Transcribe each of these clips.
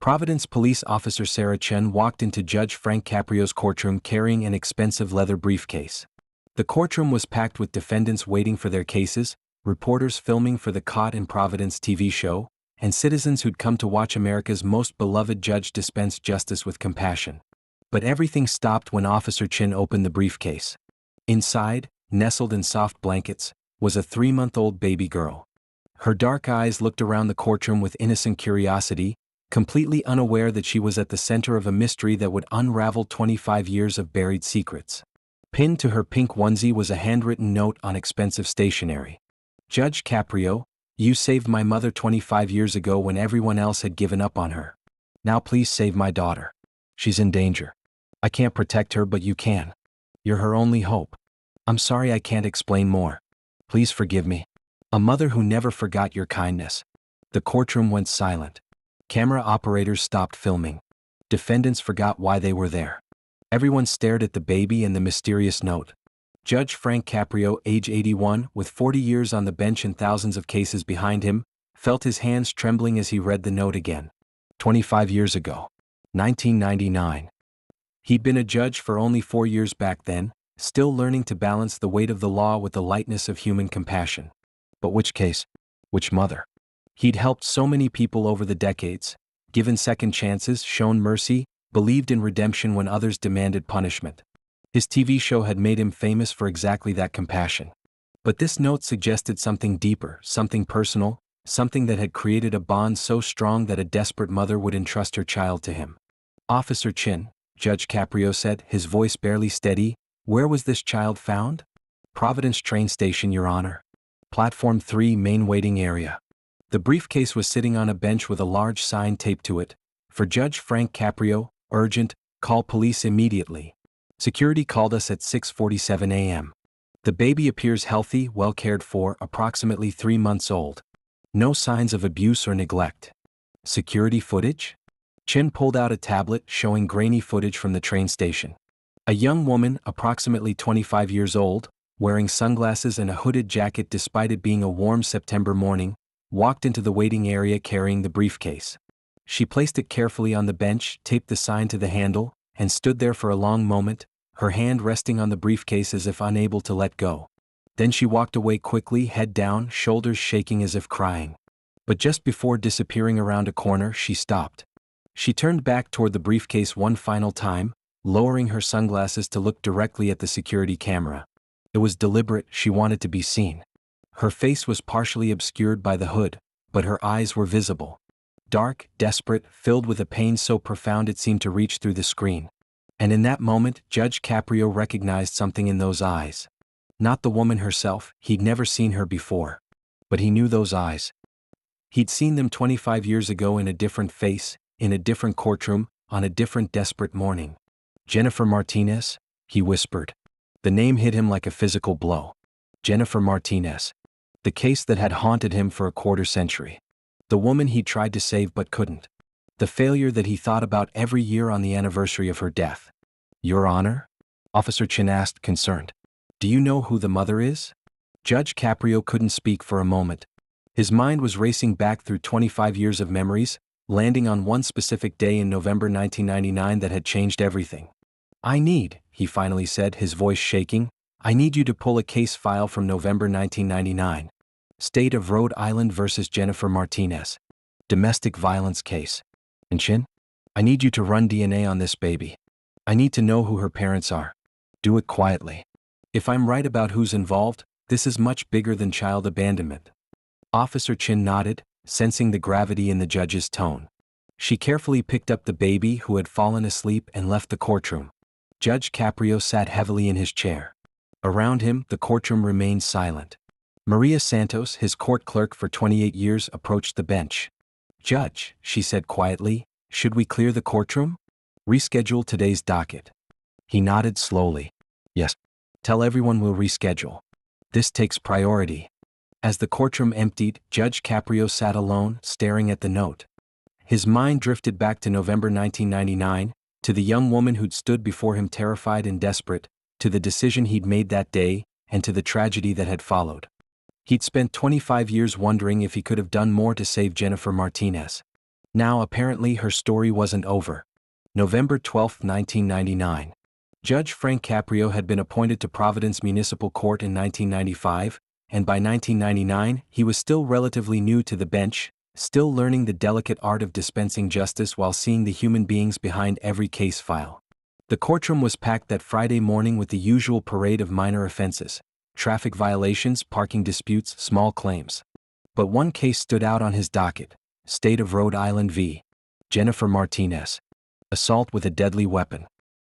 Providence police officer Sarah Chen walked into Judge Frank Caprio's courtroom carrying an expensive leather briefcase. The courtroom was packed with defendants waiting for their cases, reporters filming for the Caught in Providence TV show, and citizens who'd come to watch America's most beloved judge dispense justice with compassion. But everything stopped when Officer Chen opened the briefcase. Inside, nestled in soft blankets, was a 3-month-old baby girl. Her dark eyes looked around the courtroom with innocent curiosity, completely unaware that she was at the center of a mystery that would unravel 25 years of buried secrets. Pinned to her pink onesie was a handwritten note on expensive stationery. Judge Caprio, you saved my mother 25 years ago when everyone else had given up on her. Now please save my daughter. She's in danger. I can't protect her, but you can. You're her only hope. I'm sorry I can't explain more. Please forgive me. A mother who never forgot your kindness. The courtroom went silent. Camera operators stopped filming. Defendants forgot why they were there. Everyone stared at the baby and the mysterious note. Judge Frank Caprio, age 81, with 40 years on the bench and thousands of cases behind him, felt his hands trembling as he read the note again. 25 years ago. 1999. He'd been a judge for only 4 years back then, still learning to balance the weight of the law with the lightness of human compassion. But which case? Which mother? He'd helped so many people over the decades, given second chances, shown mercy, believed in redemption when others demanded punishment. His TV show had made him famous for exactly that compassion. But this note suggested something deeper, something personal, something that had created a bond so strong that a desperate mother would entrust her child to him. Officer Chen, Judge Caprio said, his voice barely steady, where was this child found? Providence train station, Your Honor. Platform 3, main waiting area. The briefcase was sitting on a bench with a large sign taped to it. For Judge Frank Caprio, urgent, call police immediately. Security called us at 6:47 a.m. The baby appears healthy, well cared for, approximately 3 months old. No signs of abuse or neglect. Security footage? Chen pulled out a tablet showing grainy footage from the train station. A young woman, approximately 25 years old, wearing sunglasses and a hooded jacket despite it being a warm September morning, walked into the waiting area carrying the briefcase. She placed it carefully on the bench, taped the sign to the handle, and stood there for a long moment, her hand resting on the briefcase as if unable to let go. Then she walked away quickly, head down, shoulders shaking as if crying. But just before disappearing around a corner, she stopped. She turned back toward the briefcase one final time, lowering her sunglasses to look directly at the security camera. It was deliberate, she wanted to be seen. Her face was partially obscured by the hood, but her eyes were visible. Dark, desperate, filled with a pain so profound it seemed to reach through the screen. And in that moment, Judge Caprio recognized something in those eyes. Not the woman herself, he'd never seen her before. But he knew those eyes. He'd seen them 25 years ago in a different face, in a different courtroom, on a different desperate morning. Jennifer Martinez, he whispered. The name hit him like a physical blow. Jennifer Martinez. The case that had haunted him for a quarter century. The woman he tried to save but couldn't. The failure that he thought about every year on the anniversary of her death. Your Honor? Officer Chen asked, concerned. Do you know who the mother is? Judge Caprio couldn't speak for a moment. His mind was racing back through 25 years of memories, landing on one specific day in November 1999 that had changed everything. He finally said, his voice shaking, I need you to pull a case file from November 1999. State of Rhode Island versus Jennifer Martinez. Domestic violence case. And Chen? I need you to run DNA on this baby. I need to know who her parents are. Do it quietly. If I'm right about who's involved, this is much bigger than child abandonment. Officer Chen nodded, sensing the gravity in the judge's tone. She carefully picked up the baby who had fallen asleep and left the courtroom. Judge Caprio sat heavily in his chair. Around him, the courtroom remained silent. Maria Santos, his court clerk for 28 years, approached the bench. Judge, she said quietly, should we clear the courtroom? Reschedule today's docket. He nodded slowly. Yes. Tell everyone we'll reschedule. This takes priority. As the courtroom emptied, Judge Caprio sat alone, staring at the note. His mind drifted back to November 1999, to the young woman who'd stood before him terrified and desperate, to the decision he'd made that day, and to the tragedy that had followed. He'd spent 25 years wondering if he could have done more to save Jennifer Martinez. Now apparently her story wasn't over. November 12, 1999. Judge Frank Caprio had been appointed to Providence Municipal Court in 1995, and by 1999 he was still relatively new to the bench, still learning the delicate art of dispensing justice while seeing the human beings behind every case file. The courtroom was packed that Friday morning with the usual parade of minor offenses: traffic violations, parking disputes, small claims. But one case stood out on his docket: State of Rhode Island v. Jennifer Martinez. Assault with a deadly weapon.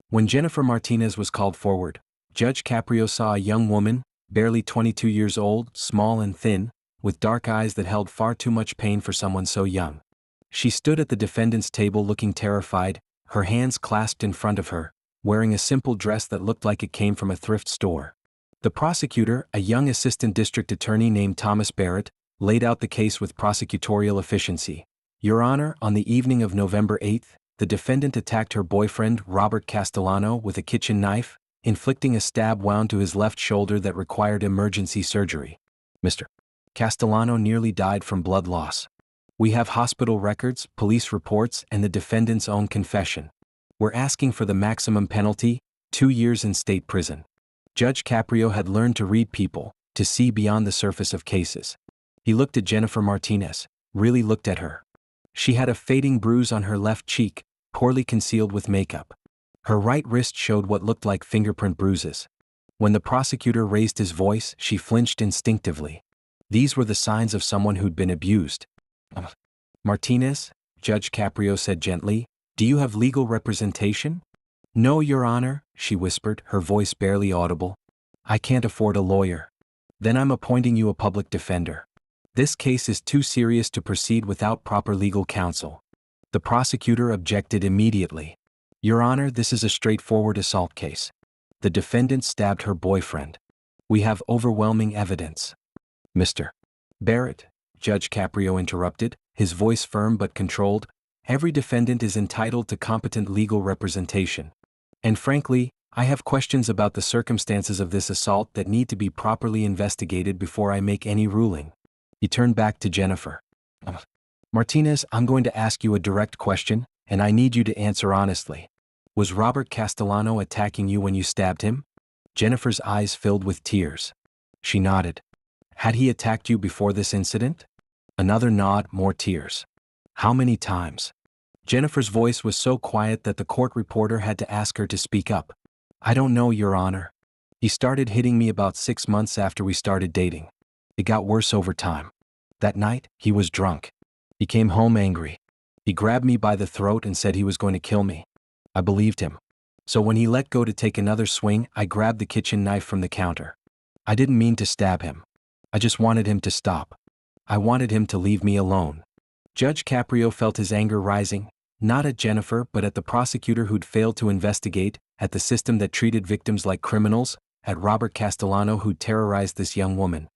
When Jennifer Martinez was called forward, Judge Caprio saw a young woman, barely 22 years old, small and thin, with dark eyes that held far too much pain for someone so young. She stood at the defendant's table looking terrified, her hands clasped in front of her, wearing a simple dress that looked like it came from a thrift store. The prosecutor, a young assistant district attorney named Thomas Barrett, laid out the case with prosecutorial efficiency. Your Honor, on the evening of November 8th, the defendant attacked her boyfriend, Robert Castellano, with a kitchen knife, inflicting a stab wound to his left shoulder that required emergency surgery. Mr. Castellano nearly died from blood loss. We have hospital records, police reports, and the defendant's own confession. We're asking for the maximum penalty, 2 years in state prison. Judge Caprio had learned to read people, to see beyond the surface of cases. He looked at Jennifer Martinez, really looked at her. She had a fading bruise on her left cheek, poorly concealed with makeup. Her right wrist showed what looked like fingerprint bruises. When the prosecutor raised his voice, she flinched instinctively. These were the signs of someone who'd been abused. Martinez, Judge Caprio said gently, do you have legal representation? No, Your Honor, she whispered, her voice barely audible. I can't afford a lawyer. Then I'm appointing you a public defender. This case is too serious to proceed without proper legal counsel. The prosecutor objected immediately. Your Honor, this is a straightforward assault case. The defendant stabbed her boyfriend. We have overwhelming evidence. Mr. Barrett, Judge Caprio interrupted, his voice firm but controlled. Every defendant is entitled to competent legal representation. And frankly, I have questions about the circumstances of this assault that need to be properly investigated before I make any ruling. He turned back to Jennifer. Martinez, I'm going to ask you a direct question, and I need you to answer honestly. Was Robert Castellano attacking you when you stabbed him? Jennifer's eyes filled with tears. She nodded. Had he attacked you before this incident? Another nod, more tears. How many times? Jennifer's voice was so quiet that the court reporter had to ask her to speak up. I don't know, Your Honor. He started hitting me about 6 months after we started dating. It got worse over time. That night, he was drunk. He came home angry. He grabbed me by the throat and said he was going to kill me. I believed him. So when he let go to take another swing, I grabbed the kitchen knife from the counter. I didn't mean to stab him. I just wanted him to stop. I wanted him to leave me alone. Judge Caprio felt his anger rising, not at Jennifer but at the prosecutor who'd failed to investigate, at the system that treated victims like criminals, at Robert Castellano who'd terrorized this young woman.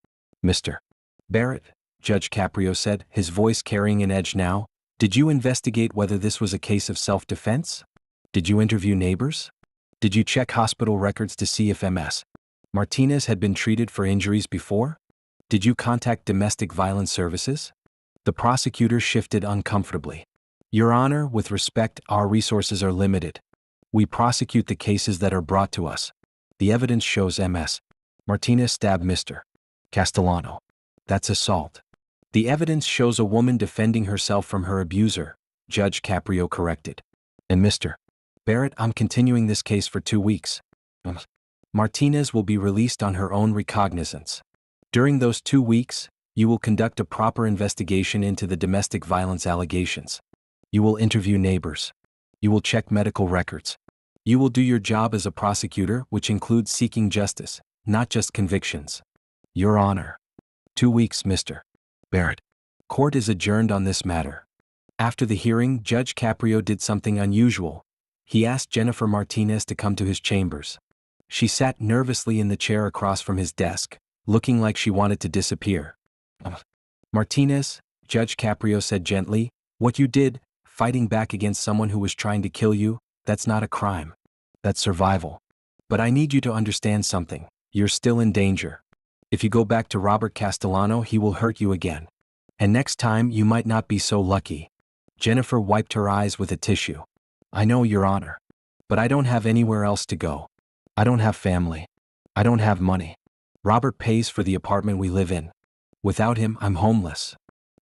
Mr. Barrett, Judge Caprio said, his voice carrying an edge now, did you investigate whether this was a case of self-defense? Did you interview neighbors? Did you check hospital records to see if Ms. Martinez had been treated for injuries before? Did you contact domestic violence services? The prosecutor shifted uncomfortably. Your Honor, with respect, our resources are limited. We prosecute the cases that are brought to us. The evidence shows Ms. Martinez stabbed Mr. Castellano. That's assault. The evidence shows a woman defending herself from her abuser, Judge Caprio corrected. And Mr. Barrett, I'm continuing this case for 2 weeks. Martinez will be released on her own recognizance. During those 2 weeks, you will conduct a proper investigation into the domestic violence allegations. You will interview neighbors. You will check medical records. You will do your job as a prosecutor, which includes seeking justice, not just convictions. Your Honor. 2 weeks, Mr. Barrett. Court is adjourned on this matter. After the hearing, Judge Caprio did something unusual. He asked Jennifer Martinez to come to his chambers. She sat nervously in the chair across from his desk, looking like she wanted to disappear. Martinez, Judge Caprio said gently, what you did, fighting back against someone who was trying to kill you, that's not a crime. That's survival. But I need you to understand something. You're still in danger. If you go back to Robert Castellano, he will hurt you again. And next time, you might not be so lucky. Jennifer wiped her eyes with a tissue. I know, Your Honor. But I don't have anywhere else to go. I don't have family. I don't have money. Robert pays for the apartment we live in. Without him, I'm homeless.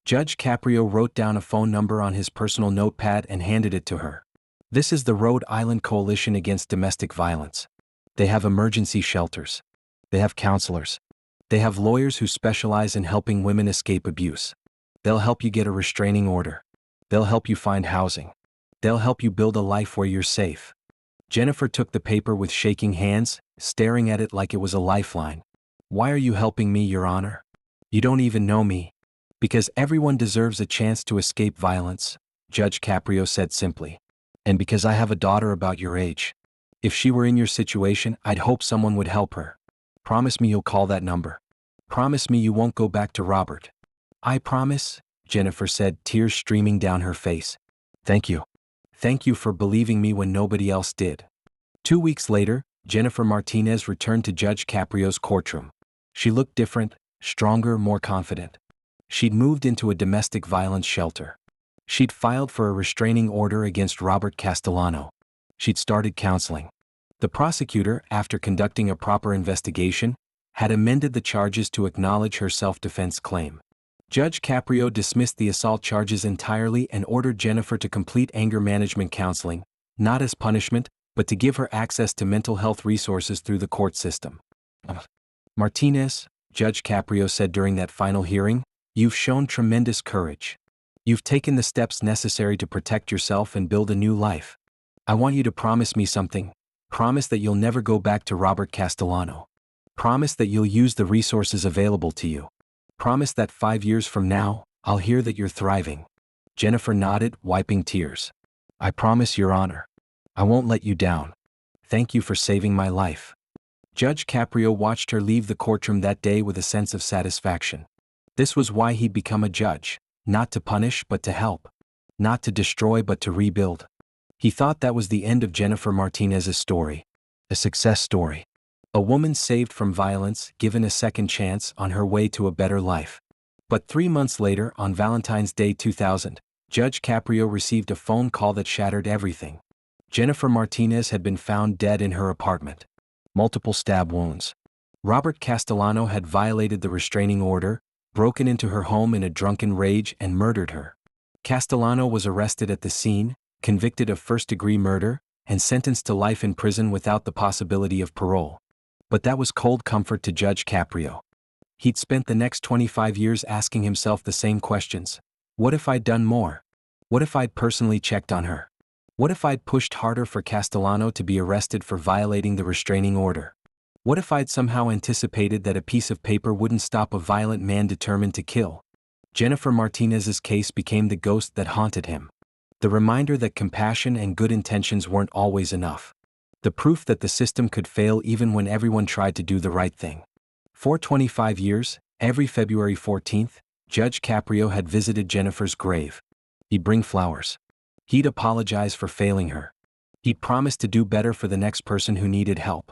Judge Caprio wrote down a phone number on his personal notepad and handed it to her. This is the Rhode Island Coalition Against Domestic Violence. They have emergency shelters. They have counselors. They have lawyers who specialize in helping women escape abuse. They'll help you get a restraining order. They'll help you find housing. They'll help you build a life where you're safe. Jennifer took the paper with shaking hands, staring at it like it was a lifeline. Why are you helping me, Your Honor? You don't even know me. Because everyone deserves a chance to escape violence, Judge Caprio said simply. And because I have a daughter about your age. If she were in your situation, I'd hope someone would help her. Promise me you'll call that number. Promise me you won't go back to Robert. I promise, Jennifer said, tears streaming down her face. Thank you. Thank you for believing me when nobody else did. 2 weeks later, Jennifer Martinez returned to Judge Caprio's courtroom. She looked different, stronger, more confident. She'd moved into a domestic violence shelter. She'd filed for a restraining order against Robert Castellano. She'd started counseling. The prosecutor, after conducting a proper investigation, had amended the charges to acknowledge her self-defense claim. Judge Caprio dismissed the assault charges entirely and ordered Jennifer to complete anger management counseling, not as punishment, but to give her access to mental health resources through the court system. Martinez, Judge Caprio said during that final hearing, you've shown tremendous courage. You've taken the steps necessary to protect yourself and build a new life. I want you to promise me something. Promise that you'll never go back to Robert Castellano. Promise that you'll use the resources available to you. Promise that 5 years from now, I'll hear that you're thriving. Jennifer nodded, wiping tears. I promise, Your Honor. I won't let you down. Thank you for saving my life. Judge Caprio watched her leave the courtroom that day with a sense of satisfaction. This was why he'd become a judge, not to punish but to help. Not to destroy but to rebuild. He thought that was the end of Jennifer Martinez's story. A success story. A woman saved from violence, given a second chance on her way to a better life. But 3 months later, on Valentine's Day 2000, Judge Caprio received a phone call that shattered everything. Jennifer Martinez had been found dead in her apartment. Multiple stab wounds. Robert Castellano had violated the restraining order, broken into her home in a drunken rage and murdered her. Castellano was arrested at the scene, convicted of first-degree murder, and sentenced to life in prison without the possibility of parole. But that was cold comfort to Judge Caprio. He'd spent the next 25 years asking himself the same questions. What if I'd done more? What if I'd personally checked on her? What if I'd pushed harder for Castellano to be arrested for violating the restraining order? What if I'd somehow anticipated that a piece of paper wouldn't stop a violent man determined to kill? Jennifer Martinez's case became the ghost that haunted him. The reminder that compassion and good intentions weren't always enough. The proof that the system could fail even when everyone tried to do the right thing. For 25 years, every February 14th, Judge Caprio had visited Jennifer's grave. He'd bring flowers. He'd apologize for failing her. He'd promise to do better for the next person who needed help.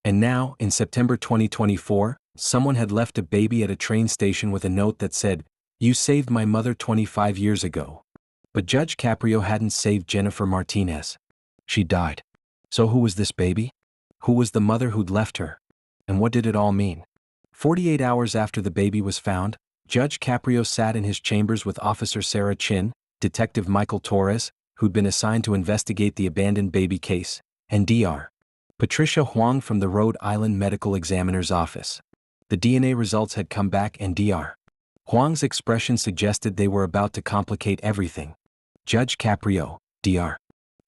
And now, in September 2024, someone had left a baby at a train station with a note that said, "You saved my mother 25 years ago." But Judge Caprio hadn't saved Jennifer Martinez. She died. So who was this baby? Who was the mother who'd left her? And what did it all mean? 48 hours after the baby was found, Judge Caprio sat in his chambers with Officer Sarah Chin, Detective Michael Torres, who'd been assigned to investigate the abandoned baby case, and Dr. Patricia Huang from the Rhode Island Medical Examiner's Office. The DNA results had come back and Dr. Huang's expression suggested they were about to complicate everything. Judge Caprio, Dr.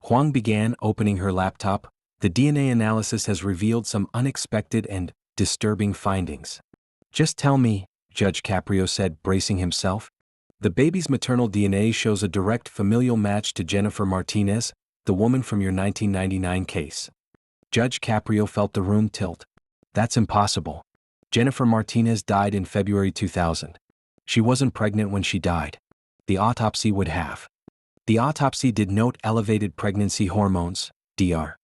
Huang began, opening her laptop. The DNA analysis has revealed some unexpected and disturbing findings. Just tell me, Judge Caprio said, bracing himself. The baby's maternal DNA shows a direct familial match to Jennifer Martinez, the woman from your 1999 case. Judge Caprio felt the room tilt. That's impossible. Jennifer Martinez died in February 2000. She wasn't pregnant when she died. The autopsy would have. The autopsy did note elevated pregnancy hormones, Dr.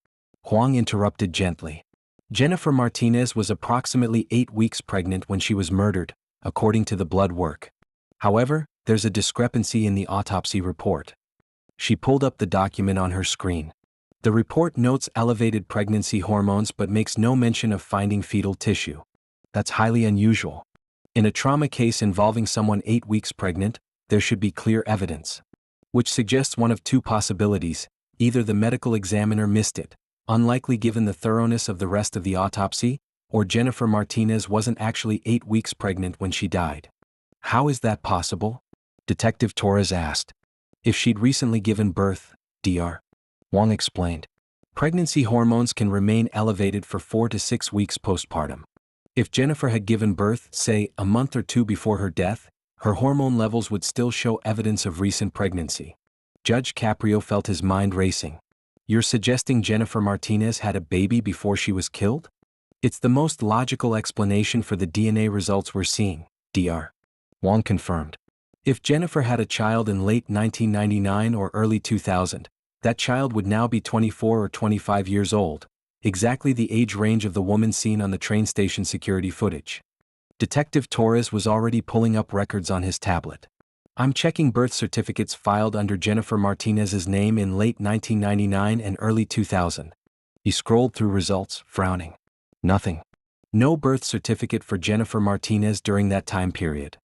Huang interrupted gently. Jennifer Martinez was approximately 8 weeks pregnant when she was murdered, according to the blood work. However, there's a discrepancy in the autopsy report. She pulled up the document on her screen. The report notes elevated pregnancy hormones but makes no mention of finding fetal tissue. That's highly unusual. In a trauma case involving someone 8 weeks pregnant, there should be clear evidence. Which suggests one of two possibilities: either the medical examiner missed it, unlikely given the thoroughness of the rest of the autopsy, or Jennifer Martinez wasn't actually 8 weeks pregnant when she died. How is that possible? Detective Torres asked. If she'd recently given birth, Dr. Wong explained. Pregnancy hormones can remain elevated for 4 to 6 weeks postpartum. If Jennifer had given birth, say, a month or two before her death, her hormone levels would still show evidence of recent pregnancy. Judge Caprio felt his mind racing. You're suggesting Jennifer Martinez had a baby before she was killed? It's the most logical explanation for the DNA results we're seeing, Dr. Wong confirmed. If Jennifer had a child in late 1999 or early 2000, that child would now be 24 or 25 years old, exactly the age range of the woman seen on the train station security footage. Detective Torres was already pulling up records on his tablet. I'm checking birth certificates filed under Jennifer Martinez's name in late 1999 and early 2000. He scrolled through results, frowning. Nothing. No birth certificate for Jennifer Martinez during that time period.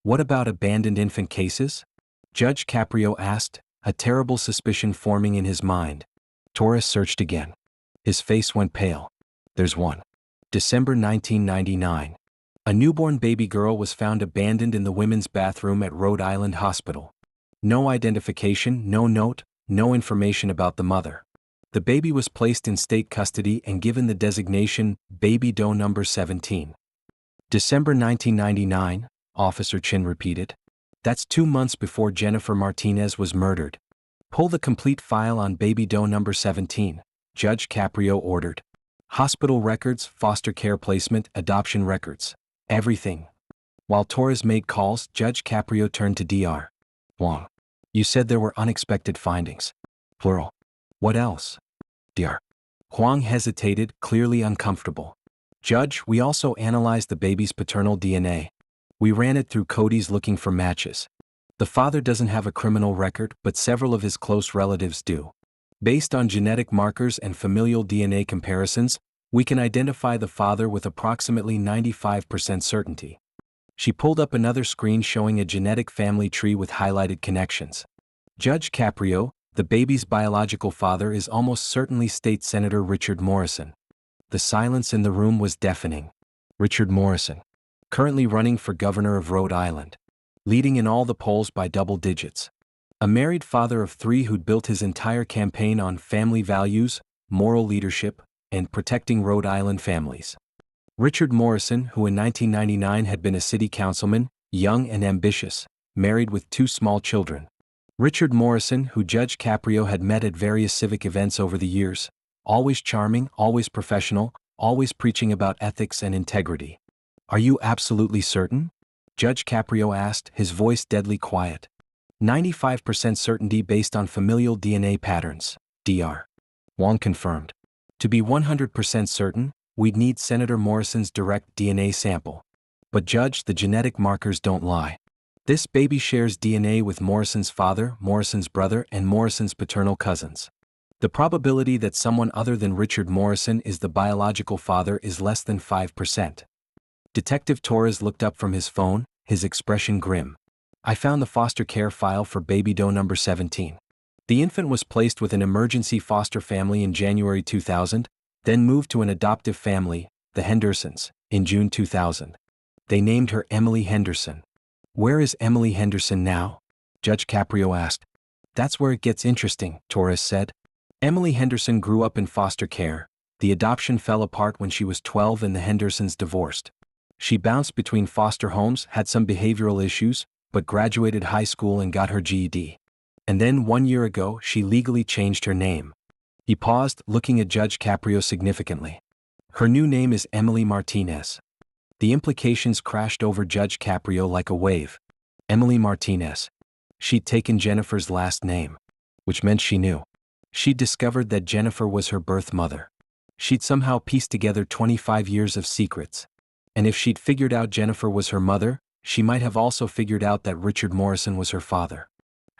What about abandoned infant cases? Judge Caprio asked, a terrible suspicion forming in his mind. Torres searched again. His face went pale. There's one. December 1999. A newborn baby girl was found abandoned in the women's bathroom at Rhode Island Hospital. No identification, no note, no information about the mother. The baby was placed in state custody and given the designation Baby Doe Number 17. December 1999, Officer Chin repeated. That's 2 months before Jennifer Martinez was murdered. Pull the complete file on Baby Doe Number 17, Judge Caprio ordered. Hospital records, foster care placement, adoption records. Everything. While Torres made calls, Judge Caprio turned to Dr. Wong. You said there were unexpected findings. Plural. What else? Dr. Huang hesitated, clearly uncomfortable. Judge, we also analyzed the baby's paternal DNA. We ran it through Cody's looking for matches. The father doesn't have a criminal record, but several of his close relatives do. Based on genetic markers and familial DNA comparisons, we can identify the father with approximately 95% certainty. She pulled up another screen showing a genetic family tree with highlighted connections. Judge Caprio, the baby's biological father is almost certainly State Senator Richard Morrison. The silence in the room was deafening. Richard Morrison, currently running for governor of Rhode Island, leading in all the polls by double digits. A married father of 3 who'd built his entire campaign on family values, moral leadership, and protecting Rhode Island families. Richard Morrison, who in 1999 had been a city councilman, young and ambitious, married with 2 small children. Richard Morrison, who Judge Caprio had met at various civic events over the years, always charming, always professional, always preaching about ethics and integrity. Are you absolutely certain? Judge Caprio asked, his voice deadly quiet. 95% certainty based on familial DNA patterns, Dr. Wong confirmed. To be 100% certain, we'd need Senator Morrison's direct DNA sample. But Judge, the genetic markers don't lie. This baby shares DNA with Morrison's father, Morrison's brother, and Morrison's paternal cousins. The probability that someone other than Richard Morrison is the biological father is less than 5%. Detective Torres looked up from his phone, his expression grim. I found the foster care file for Baby Doe Number 17. The infant was placed with an emergency foster family in January 2000, then moved to an adoptive family, the Hendersons, in June 2000. They named her Emily Henderson. Where is Emily Henderson now? Judge Caprio asked. That's where it gets interesting, Torres said. Emily Henderson grew up in foster care. The adoption fell apart when she was 12 and the Hendersons divorced. She bounced between foster homes, had some behavioral issues, but graduated high school and got her GED. And then 1 year ago, she legally changed her name. He paused, looking at Judge Caprio significantly. Her new name is Emily Martinez. The implications crashed over Judge Caprio like a wave. Emily Martinez. She'd taken Jennifer's last name, which meant she knew. She'd discovered that Jennifer was her birth mother. She'd somehow pieced together 25 years of secrets. And if she'd figured out Jennifer was her mother, she might have also figured out that Richard Morrison was her father.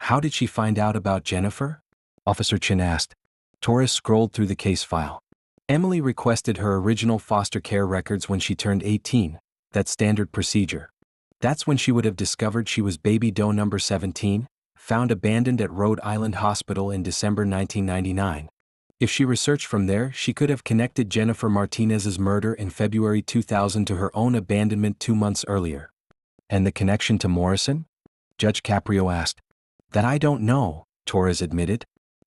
How did she find out about Jennifer? Officer Chen asked. Torres scrolled through the case file. Emily requested her original foster care records when she turned 18, that's standard procedure. That's when she would have discovered she was baby doe number 17, found abandoned at Rhode Island Hospital in December 1999. If she researched from there, she could have connected Jennifer Martinez's murder in February 2000 to her own abandonment 2 months earlier. And the connection to Morrison? Judge Caprio asked. That I don't know, Torres admitted.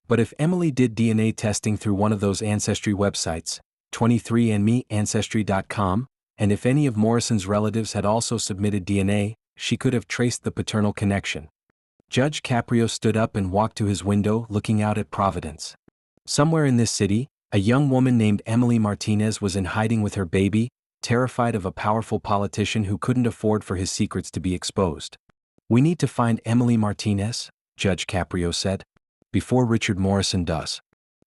But if Emily did DNA testing through one of those ancestry websites, 23andMe, Ancestry.com, and if any of Morrison's relatives had also submitted DNA, she could have traced the paternal connection. Judge Caprio stood up and walked to his window, looking out at Providence. Somewhere in this city, a young woman named Emily Martinez was in hiding with her baby, terrified of a powerful politician who couldn't afford for his secrets to be exposed. We need to find Emily Martinez, Judge Caprio said, before Richard Morrison does.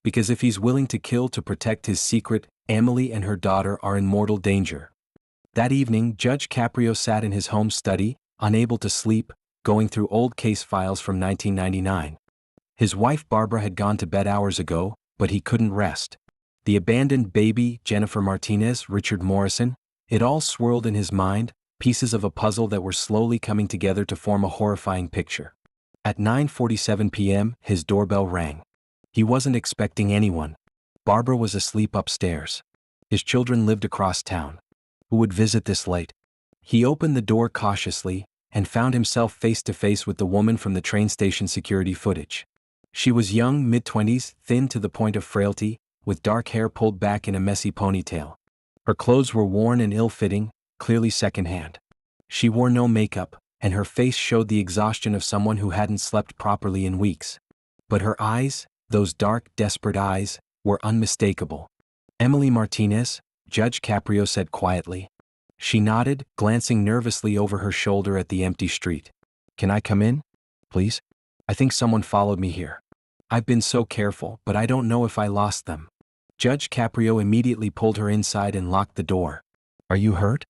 Because if he's willing to kill to protect his secret, Emily and her daughter are in mortal danger. That evening, Judge Caprio sat in his home study, unable to sleep, going through old case files from 1999. His wife Barbara had gone to bed hours ago, but he couldn't rest. The abandoned baby, Jennifer Martinez, Richard Morrison, it all swirled in his mind, pieces of a puzzle that were slowly coming together to form a horrifying picture. At 9:47 p.m., his doorbell rang. He wasn't expecting anyone. Barbara was asleep upstairs. His children lived across town. Who would visit this late? He opened the door cautiously and found himself face to face with the woman from the train station security footage. She was young, mid-20s, thin to the point of frailty, with dark hair pulled back in a messy ponytail. Her clothes were worn and ill-fitting, clearly secondhand. She wore no makeup, and her face showed the exhaustion of someone who hadn't slept properly in weeks. But her eyes, those dark, desperate eyes, were unmistakable. Emily Martinez, Judge Caprio said quietly. She nodded, glancing nervously over her shoulder at the empty street. Can I come in? Please? I think someone followed me here. I've been so careful, but I don't know if I lost them. Judge Caprio immediately pulled her inside and locked the door. Are you hurt?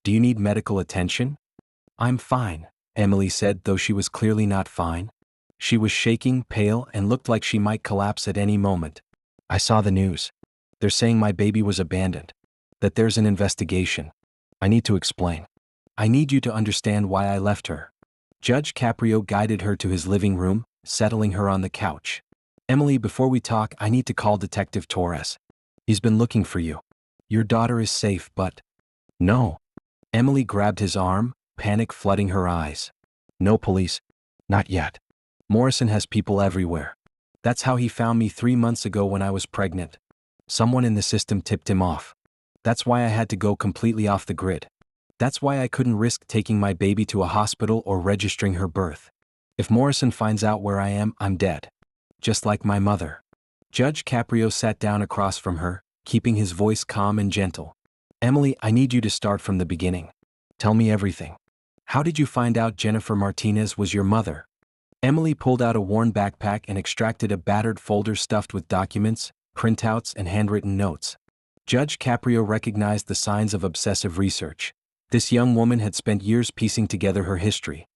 Do you need medical attention? I'm fine, Emily said, though she was clearly not fine. She was shaking, pale, and looked like she might collapse at any moment. I saw the news. They're saying my baby was abandoned. That there's an investigation. I need to explain. I need you to understand why I left her. Judge Caprio guided her to his living room, settling her on the couch. Emily, before we talk, I need to call Detective Torres. He's been looking for you. Your daughter is safe, but... No. Emily grabbed his arm, panic flooding her eyes. No police. Not yet. Morrison has people everywhere. That's how he found me 3 months ago when I was pregnant. Someone in the system tipped him off. That's why I had to go completely off the grid. That's why I couldn't risk taking my baby to a hospital or registering her birth. If Morrison finds out where I am, I'm dead. Just like my mother. Judge Caprio sat down across from her, keeping his voice calm and gentle. Emily, I need you to start from the beginning. Tell me everything. How did you find out Jennifer Martinez was your mother? Emily pulled out a worn backpack and extracted a battered folder stuffed with documents, printouts, and handwritten notes. Judge Caprio recognized the signs of obsessive research. This young woman had spent years piecing together her history.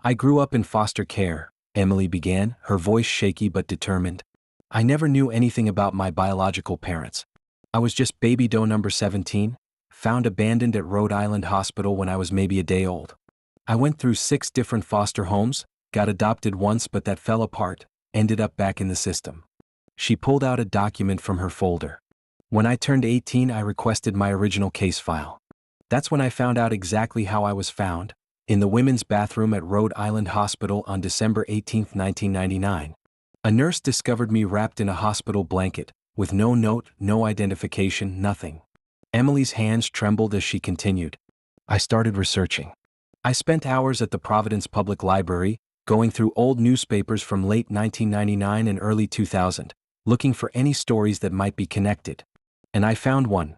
I grew up in foster care, Emily began, her voice shaky but determined. I never knew anything about my biological parents. I was just baby doe number 17, found abandoned at Rhode Island Hospital when I was maybe a day old. I went through 6 different foster homes, got adopted once but that fell apart, ended up back in the system. She pulled out a document from her folder. When I turned 18, I requested my original case file. That's when I found out exactly how I was found, in the women's bathroom at Rhode Island Hospital on December 18, 1999. A nurse discovered me wrapped in a hospital blanket, with no note, no identification, nothing. Emily's hands trembled as she continued. I started researching. I spent hours at the Providence Public Library, going through old newspapers from late 1999 and early 2000, looking for any stories that might be connected. And I found one.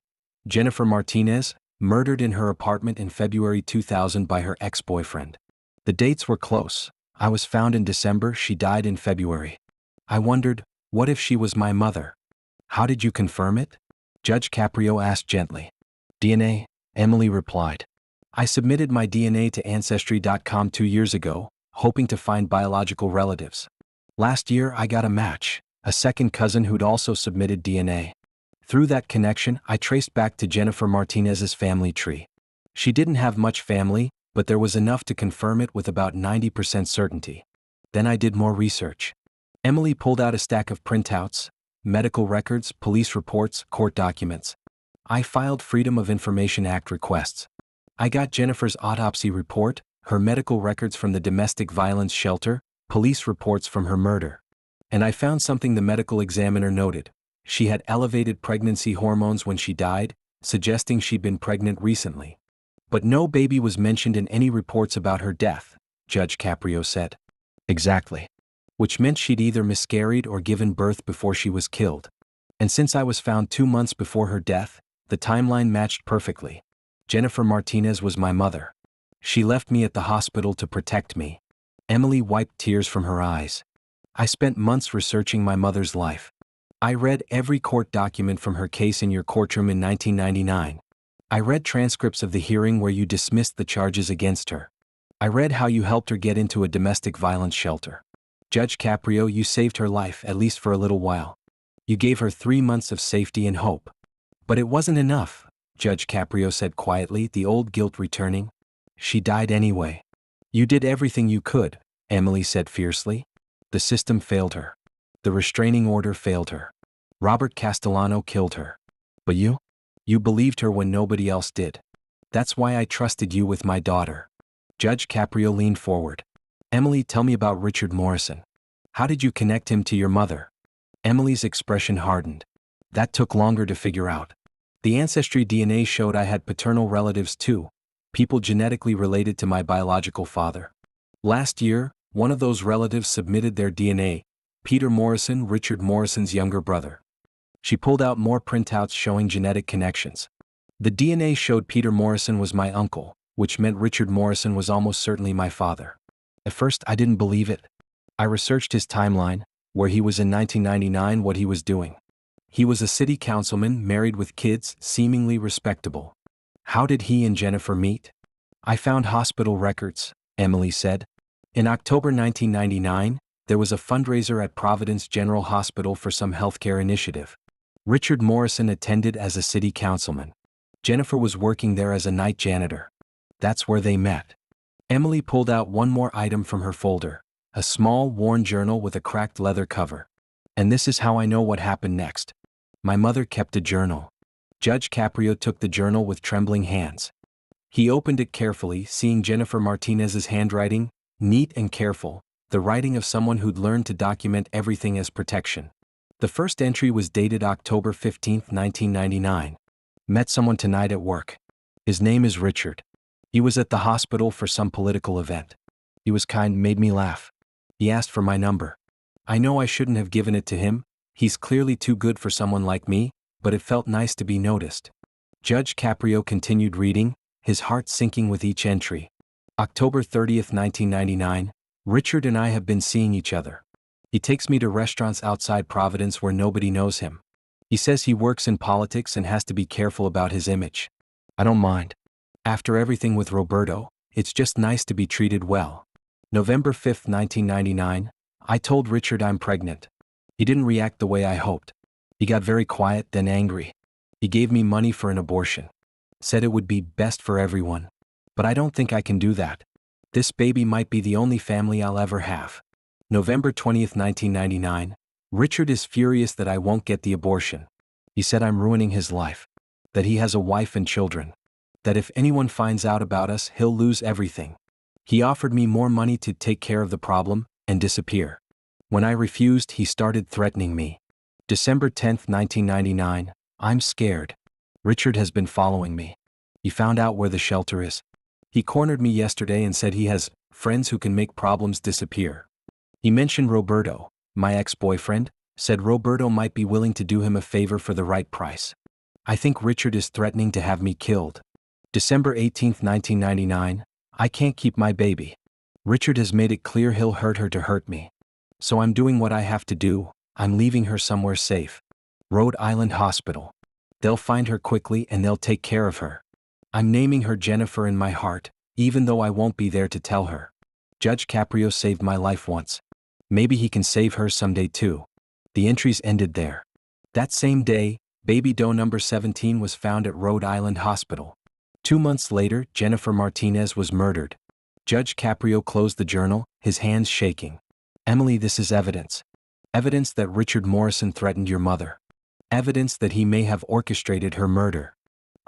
Jennifer Martinez, murdered in her apartment in February 2000 by her ex-boyfriend. The dates were close. I was found in December, she died in February. I wondered, what if she was my mother? How did you confirm it? Judge Caprio asked gently. DNA, Emily replied. I submitted my DNA to Ancestry.com 2 years ago, hoping to find biological relatives. Last year I got a match, a second cousin who'd also submitted DNA. Through that connection, I traced back to Jennifer Martinez's family tree. She didn't have much family, but there was enough to confirm it with about 90% certainty. Then I did more research. Emily pulled out a stack of printouts, medical records, police reports, court documents. I filed Freedom of Information Act requests. I got Jennifer's autopsy report, her medical records from the domestic violence shelter, police reports from her murder. And I found something the medical examiner noted. She had elevated pregnancy hormones when she died, suggesting she'd been pregnant recently. But no baby was mentioned in any reports about her death, Judge Caprio said. Exactly. Which meant she'd either miscarried or given birth before she was killed. And since I was found 2 months before her death, the timeline matched perfectly. Jennifer Martinez was my mother. She left me at the hospital to protect me. Emily wiped tears from her eyes. I spent months researching my mother's life. I read every court document from her case in your courtroom in 1999. I read transcripts of the hearing where you dismissed the charges against her. I read how you helped her get into a domestic violence shelter. Judge Caprio, you saved her life, at least for a little while. You gave her 3 months of safety and hope. But it wasn't enough, Judge Caprio said quietly, the old guilt returning. She died anyway. You did everything you could, Emily said fiercely. The system failed her. The restraining order failed her. Robert Castellano killed her. But you? You believed her when nobody else did. That's why I trusted you with my daughter. Judge Caprio leaned forward. Emily, tell me about Richard Morrison. How did you connect him to your mother? Emily's expression hardened. That took longer to figure out. The ancestry DNA showed I had paternal relatives too, people genetically related to my biological father. Last year, one of those relatives submitted their DNA, Peter Morrison, Richard Morrison's younger brother. She pulled out more printouts showing genetic connections. The DNA showed Peter Morrison was my uncle, which meant Richard Morrison was almost certainly my father. At first, I didn't believe it. I researched his timeline, where he was in 1999, what he was doing. He was a city councilman, married with kids, seemingly respectable. How did he and Jennifer meet? I found hospital records, Emily said. In October 1999, there was a fundraiser at Providence General Hospital for some healthcare initiative. Richard Morrison attended as a city councilman. Jennifer was working there as a night janitor. That's where they met. Emily pulled out one more item from her folder, a small, worn journal with a cracked leather cover. And this is how I know what happened next. My mother kept a journal. Judge Caprio took the journal with trembling hands. He opened it carefully, seeing Jennifer Martinez's handwriting, neat and careful, the writing of someone who'd learned to document everything as protection. The first entry was dated October 15, 1999. Met someone tonight at work. His name is Richard. He was at the hospital for some political event. He was kind, made me laugh. He asked for my number. I know I shouldn't have given it to him. He's clearly too good for someone like me, but it felt nice to be noticed. Judge Caprio continued reading, his heart sinking with each entry. October 30, 1999, Richard and I have been seeing each other. He takes me to restaurants outside Providence where nobody knows him. He says he works in politics and has to be careful about his image. I don't mind. After everything with Roberto, it's just nice to be treated well. November 5, 1999, I told Richard I'm pregnant. He didn't react the way I hoped. He got very quiet, then angry. He gave me money for an abortion. Said it would be best for everyone. But I don't think I can do that. This baby might be the only family I'll ever have. November 20, 1999, Richard is furious that I won't get the abortion. He said I'm ruining his life. That he has a wife and children. That if anyone finds out about us, he'll lose everything. He offered me more money to take care of the problem and disappear. When I refused, he started threatening me. December 10, 1999, I'm scared. Richard has been following me. He found out where the shelter is. He cornered me yesterday and said he has friends who can make problems disappear. He mentioned Roberto, my ex-boyfriend, said Roberto might be willing to do him a favor for the right price. I think Richard is threatening to have me killed. December 18, 1999, I can't keep my baby. Richard has made it clear he'll hurt her to hurt me. So I'm doing what I have to do. I'm leaving her somewhere safe. Rhode Island Hospital. They'll find her quickly and they'll take care of her. I'm naming her Jennifer in my heart, even though I won't be there to tell her. Judge Caprio saved my life once. Maybe he can save her someday too. The entries ended there. That same day, baby doe number 17 was found at Rhode Island Hospital. 2 months later, Jennifer Martinez was murdered. Judge Caprio closed the journal, his hands shaking. Emily, this is evidence. Evidence that Richard Morrison threatened your mother. Evidence that he may have orchestrated her murder.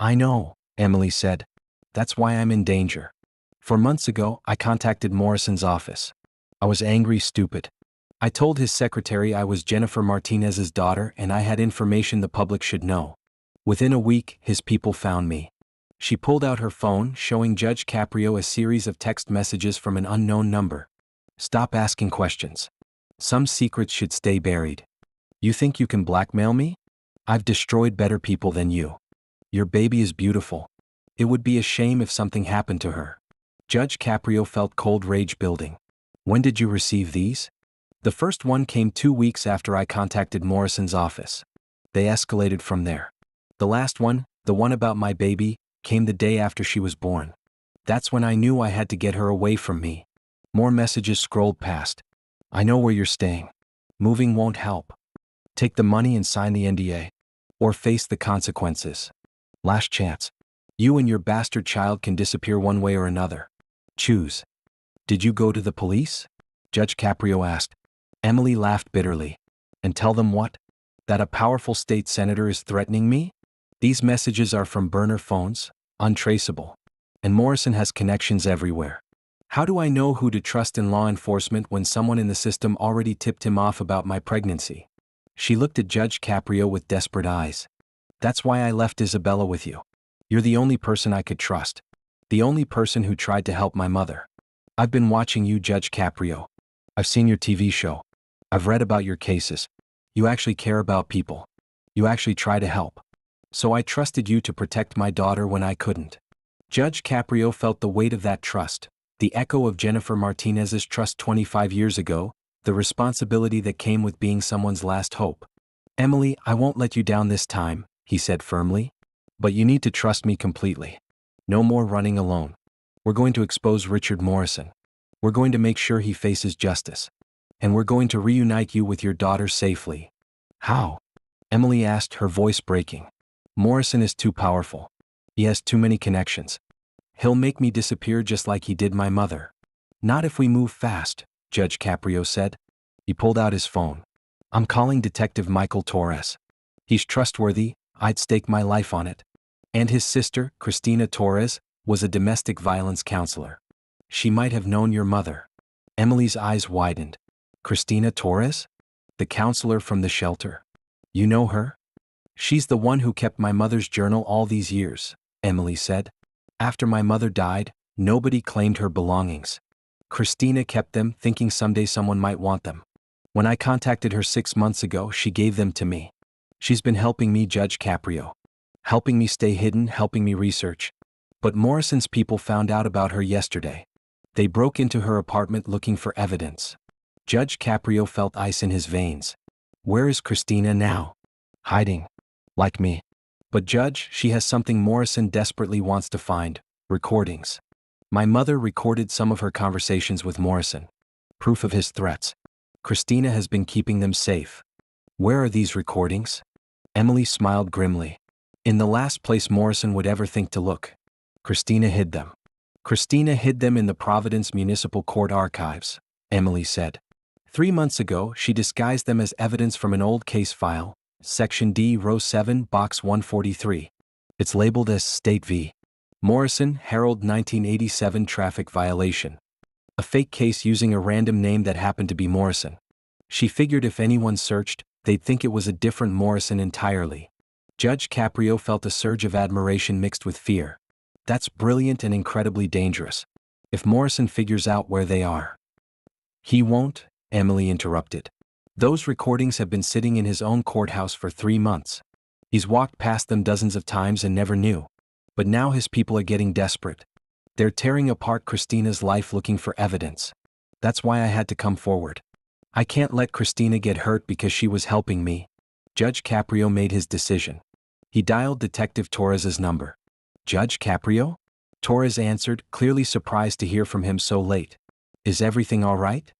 I know, Emily said. That's why I'm in danger. 4 months ago, I contacted Morrison's office. I was angry, stupid. I told his secretary I was Jennifer Martinez's daughter and I had information the public should know. Within a week, his people found me. She pulled out her phone, showing Judge Caprio a series of text messages from an unknown number. Stop asking questions. Some secrets should stay buried. You think you can blackmail me? I've destroyed better people than you. Your baby is beautiful. It would be a shame if something happened to her. Judge Caprio felt cold rage building. When did you receive these? The first one came 2 weeks after I contacted Morrison's office. They escalated from there. The last one, the one about my baby, came the day after she was born. That's when I knew I had to get her away from me. More messages scrolled past. I know where you're staying. Moving won't help. Take the money and sign the NDA. Or face the consequences. Last chance. You and your bastard child can disappear one way or another. Choose. Did you go to the police? Judge Caprio asked. Emily laughed bitterly. And tell them what? That a powerful state senator is threatening me? These messages are from burner phones, untraceable. And Morrison has connections everywhere. How do I know who to trust in law enforcement when someone in the system already tipped him off about my pregnancy? She looked at Judge Caprio with desperate eyes. That's why I left Isabella with you. You're the only person I could trust. The only person who tried to help my mother. I've been watching you, Judge Caprio. I've seen your TV show. I've read about your cases. You actually care about people. You actually try to help. So I trusted you to protect my daughter when I couldn't. Judge Caprio felt the weight of that trust, the echo of Jennifer Martinez's trust 25 years ago, the responsibility that came with being someone's last hope. Emily, I won't let you down this time, he said firmly. But you need to trust me completely. No more running alone. We're going to expose Richard Morrison. We're going to make sure he faces justice. And we're going to reunite you with your daughter safely. How? Emily asked, her voice breaking. Morrison is too powerful. He has too many connections. He'll make me disappear just like he did my mother. Not if we move fast, Judge Caprio said. He pulled out his phone. I'm calling Detective Michael Torres. He's trustworthy, I'd stake my life on it. And his sister, Christina Torres, was a domestic violence counselor. She might have known your mother. Emily's eyes widened. Christina Torres? The counselor from the shelter. You know her? She's the one who kept my mother's journal all these years, Emily said. After my mother died, nobody claimed her belongings. Christina kept them, thinking someday someone might want them. When I contacted her 6 months ago, she gave them to me. She's been helping me, Judge Caprio. Helping me stay hidden, helping me research. But Morrison's people found out about her yesterday. They broke into her apartment looking for evidence. Judge Caprio felt ice in his veins. Where is Christina now? Hiding. Like me. But Judge, she has something Morrison desperately wants to find. Recordings. My mother recorded some of her conversations with Morrison. Proof of his threats. Christina has been keeping them safe. Where are these recordings? Emily smiled grimly. In the last place Morrison would ever think to look. Christina hid them. Christina hid them in the Providence Municipal Court archives, Emily said. 3 months ago, she disguised them as evidence from an old case file, Section D, Row 7, Box 143. It's labeled as State v. Morrison, Herald 1987 traffic violation. A fake case using a random name that happened to be Morrison. She figured if anyone searched, they'd think it was a different Morrison entirely. Judge Caprio felt a surge of admiration mixed with fear. That's brilliant and incredibly dangerous. If Morrison figures out where they are. He won't, Emily interrupted. Those recordings have been sitting in his own courthouse for 3 months. He's walked past them dozens of times and never knew. But now his people are getting desperate. They're tearing apart Christina's life looking for evidence. That's why I had to come forward. I can't let Christina get hurt because she was helping me. Judge Caprio made his decision. He dialed Detective Torres's number. Judge Caprio? Torres answered, clearly surprised to hear from him so late. Is everything all right?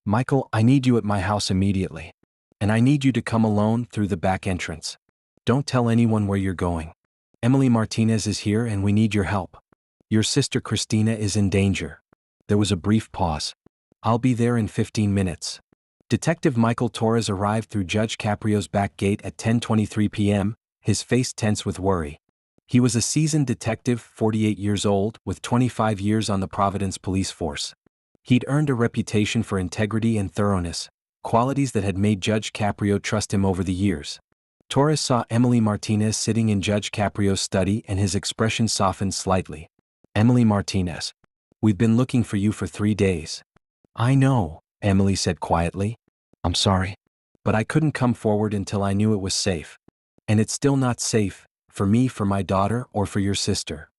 Michael, I need you at my house immediately. And I need you to come alone through the back entrance. Don't tell anyone where you're going. Emily Martinez is here and we need your help. Your sister Christina is in danger. There was a brief pause. I'll be there in 15 minutes. Detective Michael Torres arrived through Judge Caprio's back gate at 10:23 p.m., his face tense with worry. He was a seasoned detective, 48 years old, with 25 years on the Providence police force. He'd earned a reputation for integrity and thoroughness, qualities that had made Judge Caprio trust him over the years. Torres saw Emily Martinez sitting in Judge Caprio's study and his expression softened slightly. Emily Martinez. We've been looking for you for 3 days. I know, Emily said quietly. I'm sorry. But I couldn't come forward until I knew it was safe. And it's still not safe, for me, for my daughter, or for your sister.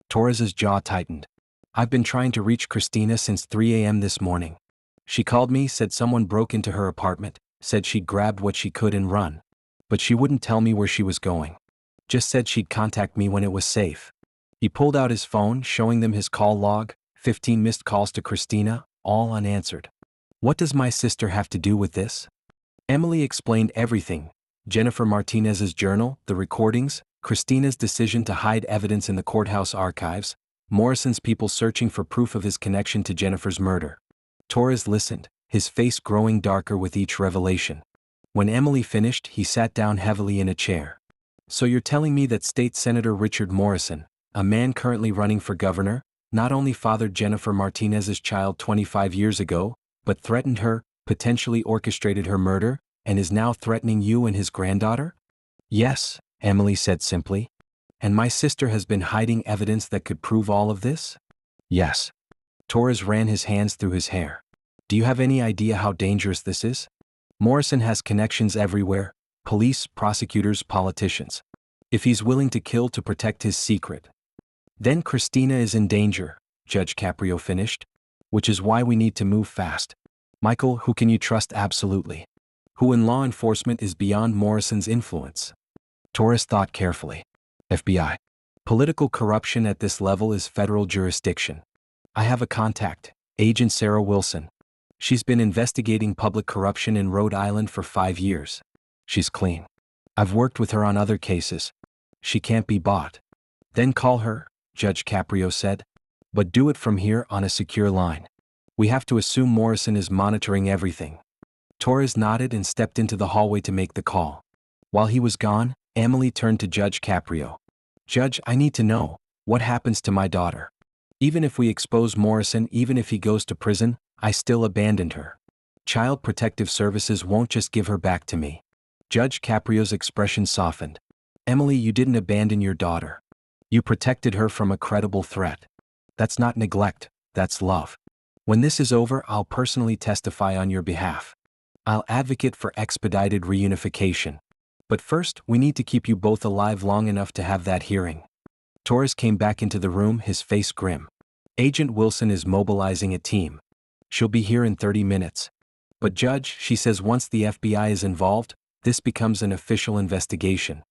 Torres's jaw tightened. I've been trying to reach Christina since 3 a.m. this morning. She called me, said someone broke into her apartment, said she'd grabbed what she could and run. But she wouldn't tell me where she was going. Just said she'd contact me when it was safe. He pulled out his phone, showing them his call log, 15 missed calls to Christina, all unanswered. What does my sister have to do with this? Emily explained everything. Jennifer Martinez's journal, the recordings, Christina's decision to hide evidence in the courthouse archives, Morrison's people searching for proof of his connection to Jennifer's murder. Torres listened, his face growing darker with each revelation. When Emily finished, he sat down heavily in a chair. So you're telling me that State Senator Richard Morrison, a man currently running for governor, not only fathered Jennifer Martinez's child 25 years ago, but threatened her, potentially orchestrated her murder, and is now threatening you and his granddaughter? Yes, Emily said simply. And my sister has been hiding evidence that could prove all of this? Yes. Torres ran his hands through his hair. Do you have any idea how dangerous this is? Morrison has connections everywhere, police, prosecutors, politicians. If he's willing to kill to protect his secret. Then Christina is in danger, Judge Caprio finished. Which is why we need to move fast. Michael, who can you trust absolutely? Who in law enforcement is beyond Morrison's influence? Torres thought carefully. FBI. Political corruption at this level is federal jurisdiction. I have a contact, Agent Sarah Wilson. She's been investigating public corruption in Rhode Island for 5 years. She's clean. I've worked with her on other cases. She can't be bought. Then call her, Judge Caprio said. But do it from here on a secure line. We have to assume Morrison is monitoring everything. Torres nodded and stepped into the hallway to make the call. While he was gone, Emily turned to Judge Caprio. Judge, I need to know, what happens to my daughter? Even if we expose Morrison, even if he goes to prison, I still abandoned her. Child Protective Services won't just give her back to me. Judge Caprio's expression softened. Emily, you didn't abandon your daughter. You protected her from a credible threat. That's not neglect, that's love. When this is over, I'll personally testify on your behalf. I'll advocate for expedited reunification. But first, we need to keep you both alive long enough to have that hearing. Torres came back into the room, his face grim. Agent Wilson is mobilizing a team. She'll be here in 30 minutes. But Judge, she says once the FBI is involved, this becomes an official investigation.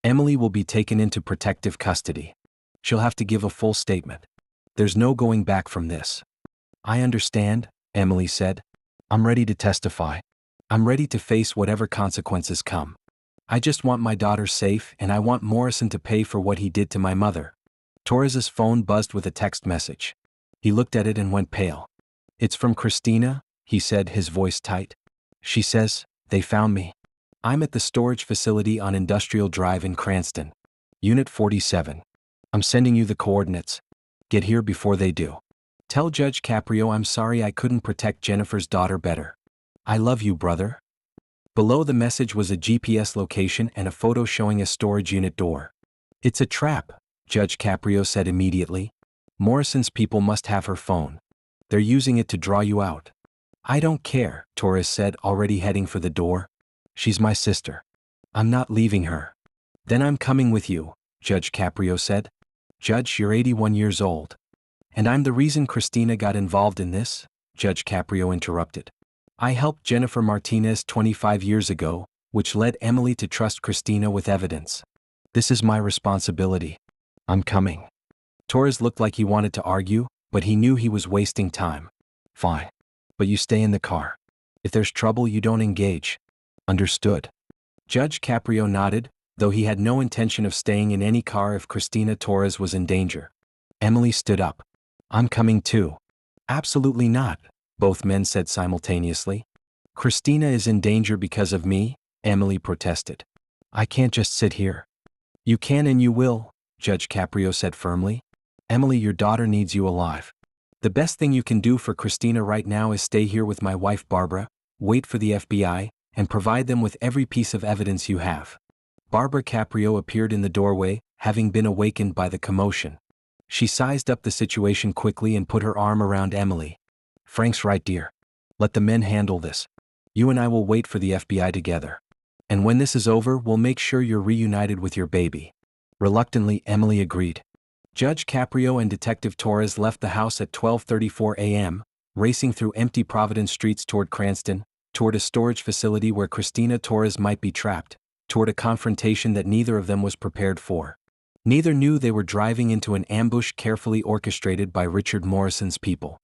Emily will be taken into protective custody. She'll have to give a full statement. There's no going back from this. I understand, Emily said. I'm ready to testify. I'm ready to face whatever consequences come. I just want my daughter safe and I want Morrison to pay for what he did to my mother. Torres's phone buzzed with a text message. He looked at it and went pale. It's from Christina, he said, his voice tight. She says, they found me. I'm at the storage facility on Industrial Drive in Cranston. Unit 47. I'm sending you the coordinates. Get here before they do. Tell Judge Caprio I'm sorry I couldn't protect Jennifer's daughter better. I love you, brother. Below the message was a GPS location and a photo showing a storage unit door. It's a trap, Judge Caprio said immediately. Morrison's people must have her phone. They're using it to draw you out. I don't care, Torres said, already heading for the door. She's my sister. I'm not leaving her. Then I'm coming with you, Judge Caprio said. Judge, you're 81 years old. And I'm the reason Christina got involved in this, Judge Caprio interrupted. I helped Jennifer Martinez 25 years ago, which led Emily to trust Christina with evidence. This is my responsibility. I'm coming. Torres looked like he wanted to argue, but he knew he was wasting time. Fine. But you stay in the car. If there's trouble, you don't engage. Understood. Judge Caprio nodded, though he had no intention of staying in any car if Christina Torres was in danger. Emily stood up. I'm coming too. Absolutely not, both men said simultaneously. Christina is in danger because of me, Emily protested. I can't just sit here. You can and you will, Judge Caprio said firmly. Emily, your daughter needs you alive. The best thing you can do for Christina right now is stay here with my wife Barbara, wait for the FBI, and provide them with every piece of evidence you have. Barbara Caprio appeared in the doorway, having been awakened by the commotion. She sized up the situation quickly and put her arm around Emily. Frank's right, dear. Let the men handle this. You and I will wait for the FBI together. And when this is over, we'll make sure you're reunited with your baby. Reluctantly, Emily agreed. Judge Caprio and Detective Torres left the house at 12:34 a.m., racing through empty Providence streets toward Cranston, toward a storage facility where Christina Torres might be trapped, toward a confrontation that neither of them was prepared for. Neither knew they were driving into an ambush carefully orchestrated by Richard Morrison's people.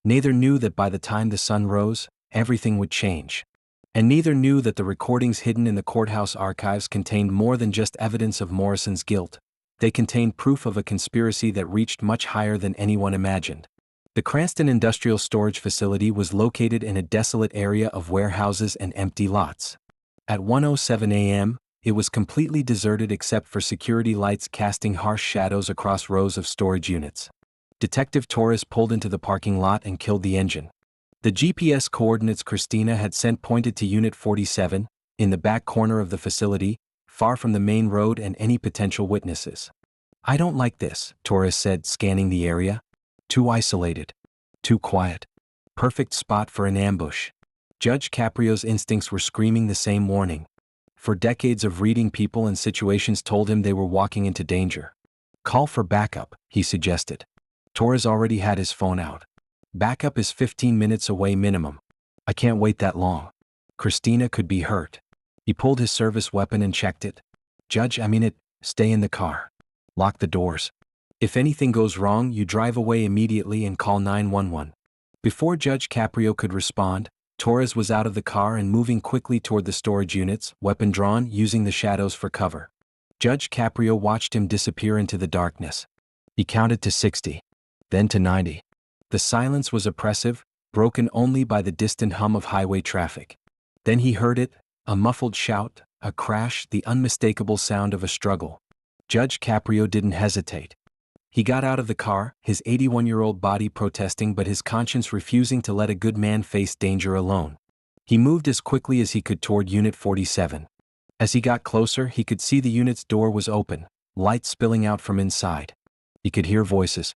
Neither knew that by the time the sun rose, everything would change. And neither knew that the recordings hidden in the courthouse archives contained more than just evidence of Morrison's guilt. They contained proof of a conspiracy that reached much higher than anyone imagined. The Cranston Industrial Storage Facility was located in a desolate area of warehouses and empty lots. At 1:07 a.m., it was completely deserted except for security lights casting harsh shadows across rows of storage units. Detective Torres pulled into the parking lot and killed the engine. The GPS coordinates Christina had sent pointed to Unit 47, in the back corner of the facility, far from the main road and any potential witnesses. I don't like this, Torres said, scanning the area. Too isolated. Too quiet. Perfect spot for an ambush. Judge Caprio's instincts were screaming the same warning. For decades of reading people and situations told him they were walking into danger. Call for backup, he suggested. Torres already had his phone out. Backup is 15 minutes away minimum. I can't wait that long. Christina could be hurt. He pulled his service weapon and checked it. Judge, stay in the car. Lock the doors. If anything goes wrong, you drive away immediately and call 911. Before Judge Caprio could respond, Torres was out of the car and moving quickly toward the storage units, weapon drawn, using the shadows for cover. Judge Caprio watched him disappear into the darkness. He counted to 60, then to 90. The silence was oppressive, broken only by the distant hum of highway traffic. Then he heard it, a muffled shout, a crash, the unmistakable sound of a struggle. Judge Caprio didn't hesitate. He got out of the car, his 81-year-old body protesting but his conscience refusing to let a good man face danger alone. He moved as quickly as he could toward Unit 47. As he got closer, he could see the unit's door was open, light spilling out from inside. He could hear voices.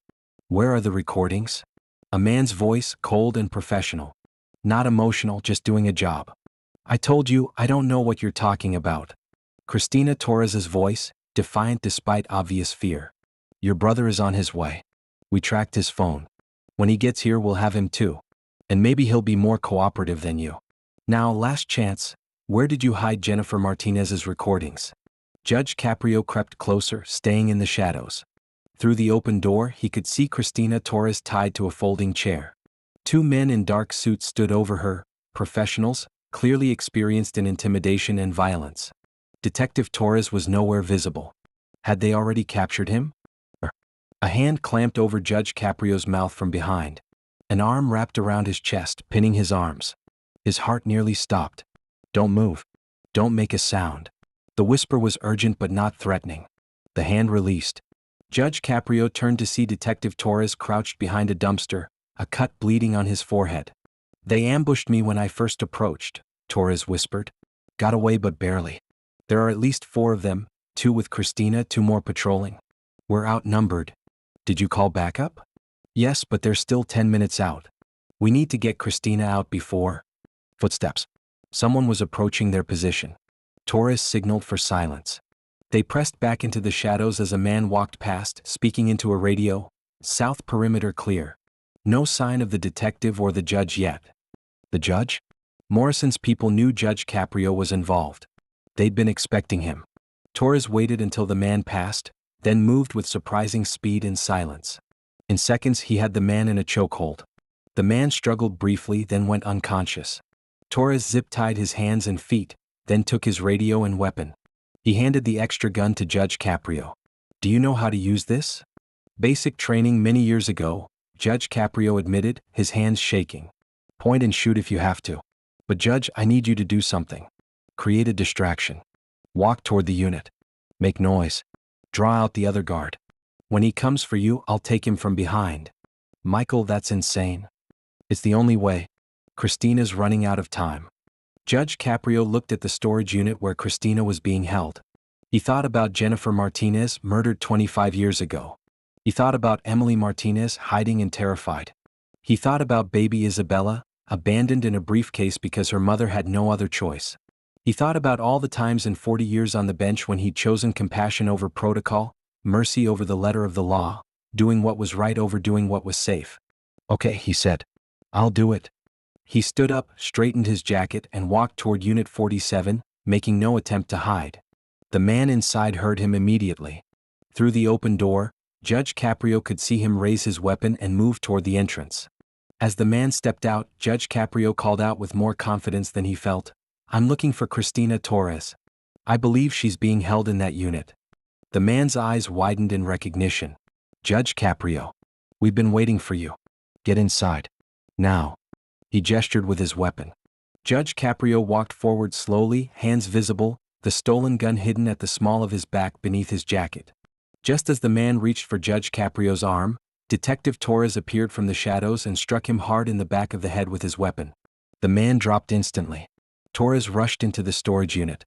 Where are the recordings? A man's voice, cold and professional. Not emotional, just doing a job. I told you, I don't know what you're talking about. Christina Torres's voice, defiant despite obvious fear. Your brother is on his way. We tracked his phone. When he gets here, we'll have him too. And maybe he'll be more cooperative than you. Now, last chance, where did you hide Jennifer Martinez's recordings? Judge Caprio crept closer, staying in the shadows. Through the open door, he could see Christina Torres tied to a folding chair. Two men in dark suits stood over her, professionals, clearly experienced in intimidation and violence. Detective Torres was nowhere visible. Had they already captured him? A hand clamped over Judge Caprio's mouth from behind. An arm wrapped around his chest, pinning his arms. His heart nearly stopped. Don't move. Don't make a sound. The whisper was urgent but not threatening. The hand released. Judge Caprio turned to see Detective Torres crouched behind a dumpster, a cut bleeding on his forehead. They ambushed me when I first approached, Torres whispered. Got away but barely. There are at least 4 of them, 2 with Christina, 2 more patrolling. We're outnumbered. Did you call backup? Yes, but they're still 10 minutes out. We need to get Christina out before. Footsteps. Someone was approaching their position. Torres signaled for silence. They pressed back into the shadows as a man walked past, speaking into a radio. South perimeter clear. No sign of the detective or the judge yet. The judge? Morrison's people knew Judge Caprio was involved. They'd been expecting him. Torres waited until the man passed, then moved with surprising speed and silence. In seconds he had the man in a chokehold. The man struggled briefly, then went unconscious. Torres zip-tied his hands and feet, then took his radio and weapon. He handed the extra gun to Judge Caprio. "Do you know how to use this?" "Basic training many years ago," Judge Caprio admitted, his hands shaking. "Point and shoot if you have to. But Judge, I need you to do something. Create a distraction. Walk toward the unit. Make noise. Draw out the other guard. When he comes for you, I'll take him from behind." "Michael, that's insane." "It's the only way. Christina's running out of time." Judge Caprio looked at the storage unit where Christina was being held. He thought about Jennifer Martinez, murdered 25 years ago. He thought about Emily Martinez, hiding and terrified. He thought about baby Isabella, abandoned in a briefcase because her mother had no other choice. He thought about all the times in 40 years on the bench when he'd chosen compassion over protocol, mercy over the letter of the law, doing what was right over doing what was safe. "Okay," he said. "I'll do it." He stood up, straightened his jacket, and walked toward Unit 47, making no attempt to hide. The man inside heard him immediately. Through the open door, Judge Caprio could see him raise his weapon and move toward the entrance. As the man stepped out, Judge Caprio called out with more confidence than he felt, "I'm looking for Christina Torres. I believe she's being held in that unit." The man's eyes widened in recognition. "Judge Caprio. We've been waiting for you. Get inside. Now." He gestured with his weapon. Judge Caprio walked forward slowly, hands visible, the stolen gun hidden at the small of his back beneath his jacket. Just as the man reached for Judge Caprio's arm, Detective Torres appeared from the shadows and struck him hard in the back of the head with his weapon. The man dropped instantly. Torres rushed into the storage unit.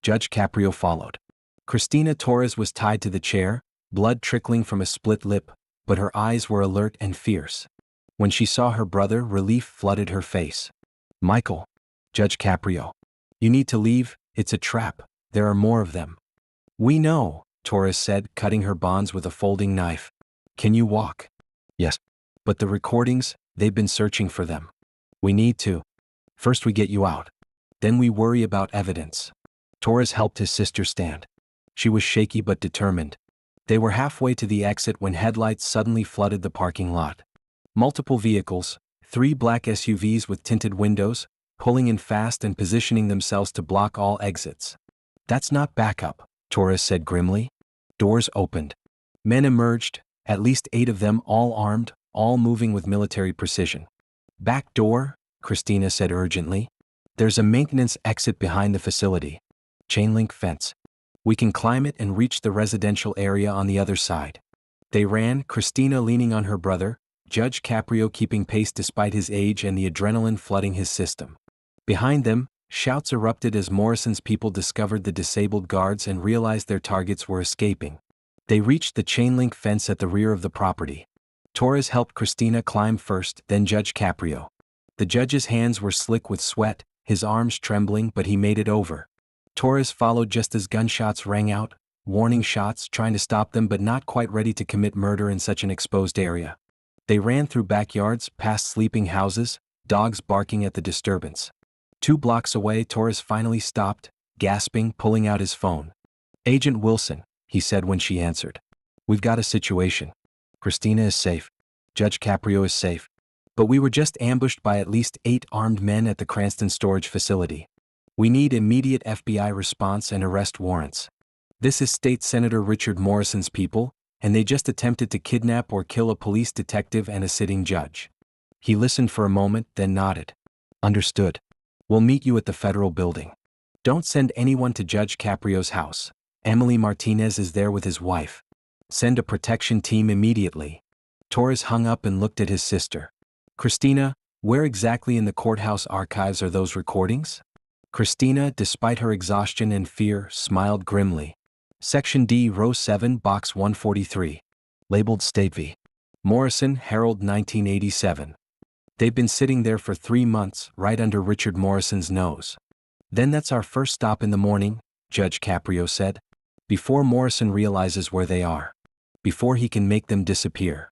Judge Caprio followed. Christina Torres was tied to the chair, blood trickling from a split lip, but her eyes were alert and fierce. When she saw her brother, relief flooded her face. "Michael." "Judge Caprio. You need to leave, it's a trap, there are more of them." "We know," Torres said, cutting her bonds with a folding knife. "Can you walk?" "Yes." "But the recordings, they've been searching for them." "We need to. First we get you out. Then we worry about evidence." Torres helped his sister stand. She was shaky but determined. They were halfway to the exit when headlights suddenly flooded the parking lot. Multiple vehicles, 3 black SUVs with tinted windows, pulling in fast and positioning themselves to block all exits. "That's not backup," Torres said grimly. Doors opened. Men emerged, at least 8 of them, all armed, all moving with military precision. "Back door," Christina said urgently. "There's a maintenance exit behind the facility. Chain link fence. We can climb it and reach the residential area on the other side." They ran, Christina leaning on her brother, Judge Caprio keeping pace despite his age and the adrenaline flooding his system. Behind them, shouts erupted as Morrison's people discovered the disabled guards and realized their targets were escaping. They reached the chain link fence at the rear of the property. Torres helped Christina climb first, then Judge Caprio. The judge's hands were slick with sweat, his arms trembling, but he made it over. Torres followed just as gunshots rang out, warning shots, trying to stop them but not quite ready to commit murder in such an exposed area. They ran through backyards, past sleeping houses, dogs barking at the disturbance. 2 blocks away, Torres finally stopped, gasping, pulling out his phone. "Agent Wilson," he said when she answered. "We've got a situation. Christina is safe. Judge Caprio is safe. But we were just ambushed by at least 8 armed men at the Cranston storage facility. We need immediate FBI response and arrest warrants. This is State Senator Richard Morrison's people, and they just attempted to kidnap or kill a police detective and a sitting judge." He listened for a moment, then nodded. "Understood. We'll meet you at the federal building. Don't send anyone to Judge Caprio's house. Emily Martinez is there with his wife. Send a protection team immediately." Torres hung up and looked at his sister. "Christina, where exactly in the courthouse archives are those recordings?" Christina, despite her exhaustion and fear, smiled grimly. "Section D, row 7, box 143. Labeled State v. Morrison, Herald 1987. They've been sitting there for 3 months, right under Richard Morrison's nose." "Then that's our first stop in the morning," Judge Caprio said. "Before Morrison realizes where they are. Before he can make them disappear."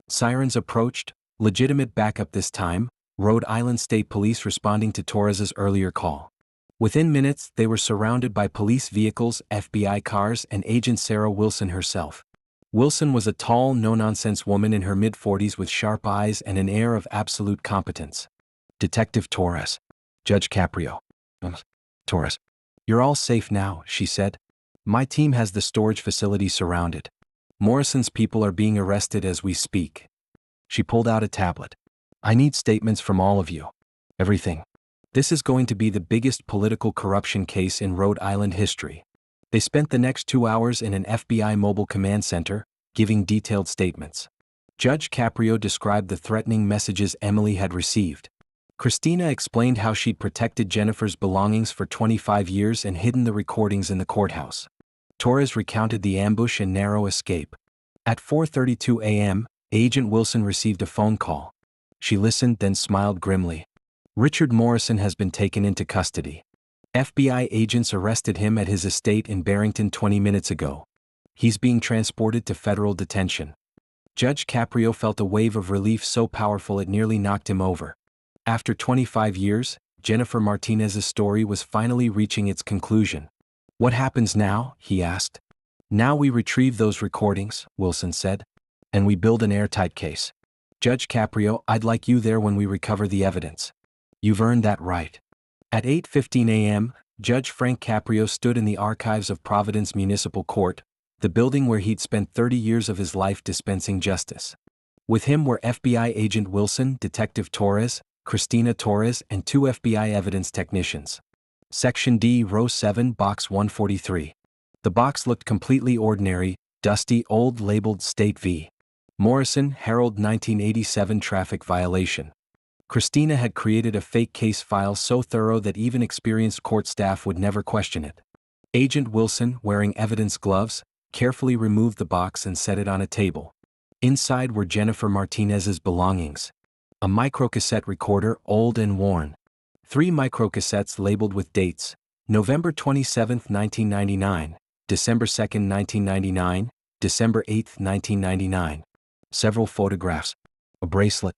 Sirens approached, legitimate backup this time, Rhode Island State Police responding to Torres's earlier call. Within minutes, they were surrounded by police vehicles, FBI cars, and Agent Sarah Wilson herself. Wilson was a tall, no-nonsense woman in her mid-40s with sharp eyes and an air of absolute competence. Detective Torres. Judge Caprio. Torres. You're all safe now, she said. My team has the storage facility surrounded. Morrison's people are being arrested as we speak. She pulled out a tablet. I need statements from all of you. Everything. This is going to be the biggest political corruption case in Rhode Island history. They spent the next 2 hours in an FBI mobile command center, giving detailed statements. Judge Caprio described the threatening messages Emily had received. Christina explained how she'd protected Jennifer's belongings for 25 years and hidden the recordings in the courthouse. Torres recounted the ambush and narrow escape. At 4:32 a.m., Agent Wilson received a phone call. She listened, then smiled grimly. Richard Morrison has been taken into custody. FBI agents arrested him at his estate in Barrington 20 minutes ago. He's being transported to federal detention. Judge Caprio felt a wave of relief so powerful it nearly knocked him over. After 25 years, Jennifer Martinez's story was finally reaching its conclusion. What happens now? He asked. Now we retrieve those recordings, Wilson said. And we build an airtight case. Judge Caprio, I'd like you there when we recover the evidence. You've earned that right. At 8:15 a.m., Judge Frank Caprio stood in the archives of Providence Municipal Court, the building where he'd spent 30 years of his life dispensing justice. With him were FBI Agent Wilson, Detective Torres, Christina Torres, and 2 FBI evidence technicians. Section D, Row 7, Box 143. The box looked completely ordinary, dusty, old, labeled State v. Morrison, Herald 1987 traffic violation. Christina had created a fake case file so thorough that even experienced court staff would never question it. Agent Wilson, wearing evidence gloves, carefully removed the box and set it on a table. Inside were Jennifer Martinez's belongings. A microcassette recorder, old and worn. 3 microcassettes labeled with dates: November 27, 1999, December 2, 1999, December 8, 1999. Several photographs. A bracelet.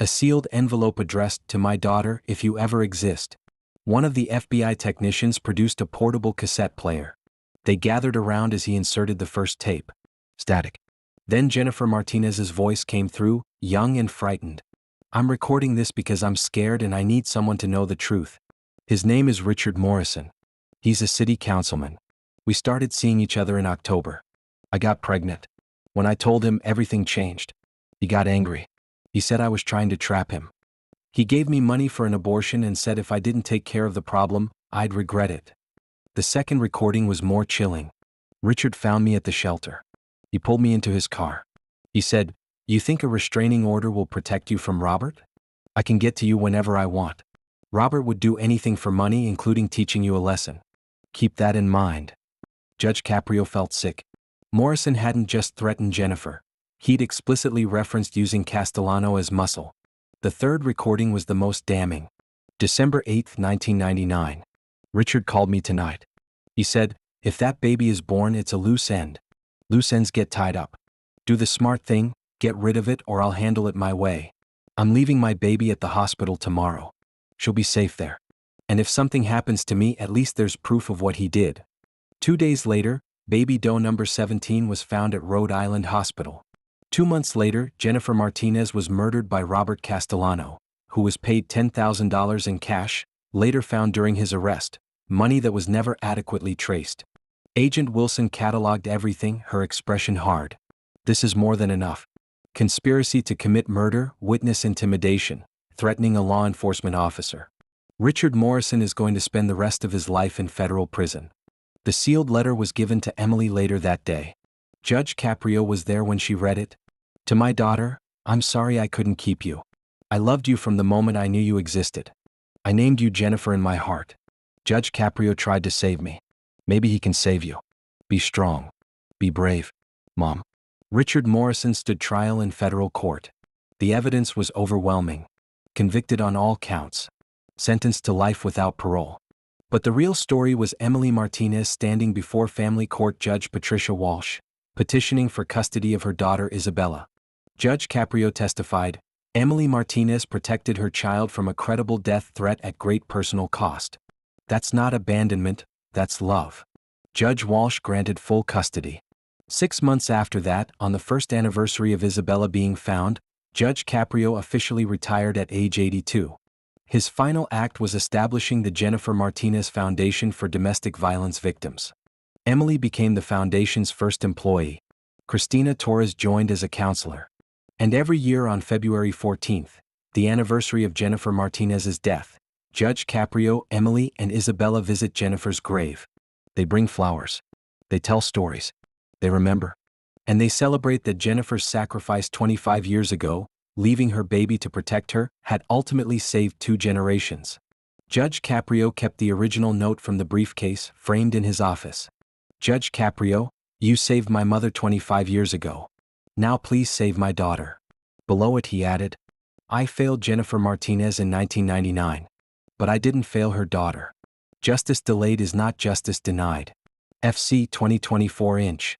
A sealed envelope addressed to my daughter, if you ever exist. One of the FBI technicians produced a portable cassette player. They gathered around as he inserted the first tape. Static. Then Jennifer Martinez's voice came through, young and frightened. I'm recording this because I'm scared and I need someone to know the truth. His name is Richard Morrison. He's a city councilman. We started seeing each other in October. I got pregnant. When I told him, everything changed. He got angry. He said I was trying to trap him. He gave me money for an abortion and said if I didn't take care of the problem, I'd regret it. The second recording was more chilling. Richard found me at the shelter. He pulled me into his car. He said, "You think a restraining order will protect you from Robert? I can get to you whenever I want. Robert would do anything for money, including teaching you a lesson. Keep that in mind." Judge Caprio felt sick. Morrison hadn't just threatened Jennifer. He'd explicitly referenced using Castellano as muscle. The third recording was the most damning. December 8, 1999. Richard called me tonight. He said, "If that baby is born, it's a loose end. Loose ends get tied up. Do the smart thing, get rid of it, or I'll handle it my way. I'm leaving my baby at the hospital tomorrow. She'll be safe there. And if something happens to me, at least there's proof of what he did." 2 days later, baby doe number 17 was found at Rhode Island Hospital. 2 months later, Jennifer Martinez was murdered by Robert Castellano, who was paid $10,000 in cash, later found during his arrest, money that was never adequately traced. Agent Wilson cataloged everything, her expression hard. This is more than enough. Conspiracy to commit murder, witness intimidation, threatening a law enforcement officer. Richard Morrison is going to spend the rest of his life in federal prison. The sealed letter was given to Emily later that day. Judge Caprio was there when she read it. "To my daughter, I'm sorry I couldn't keep you. I loved you from the moment I knew you existed. I named you Jennifer in my heart. Judge Caprio tried to save me. Maybe he can save you. Be strong. Be brave, Mom." Richard Morrison stood trial in federal court. The evidence was overwhelming. Convicted on all counts. Sentenced to life without parole. But the real story was Emily Martinez standing before family court Judge Patricia Walsh, petitioning for custody of her daughter Isabella. Judge Caprio testified, "Emily Martinez protected her child from a credible death threat at great personal cost. That's not abandonment, that's love." Judge Walsh granted full custody. 6 months after that, on the first anniversary of Isabella being found, Judge Caprio officially retired at age 82. His final act was establishing the Jennifer Martinez Foundation for Domestic Violence Victims. Emily became the foundation's first employee. Christina Torres joined as a counselor. And every year on February 14th, the anniversary of Jennifer Martinez's death, Judge Caprio, Emily, and Isabella visit Jennifer's grave. They bring flowers. They tell stories. They remember. And they celebrate that Jennifer's sacrifice 25 years ago, leaving her baby to protect her, had ultimately saved 2 generations. Judge Caprio kept the original note from the briefcase framed in his office. Judge Caprio, you saved my mother 25 years ago. Now please save my daughter. Below it he added, I failed Jennifer Martinez in 1999. But I didn't fail her daughter. Justice delayed is not justice denied. FC 2024 Inch.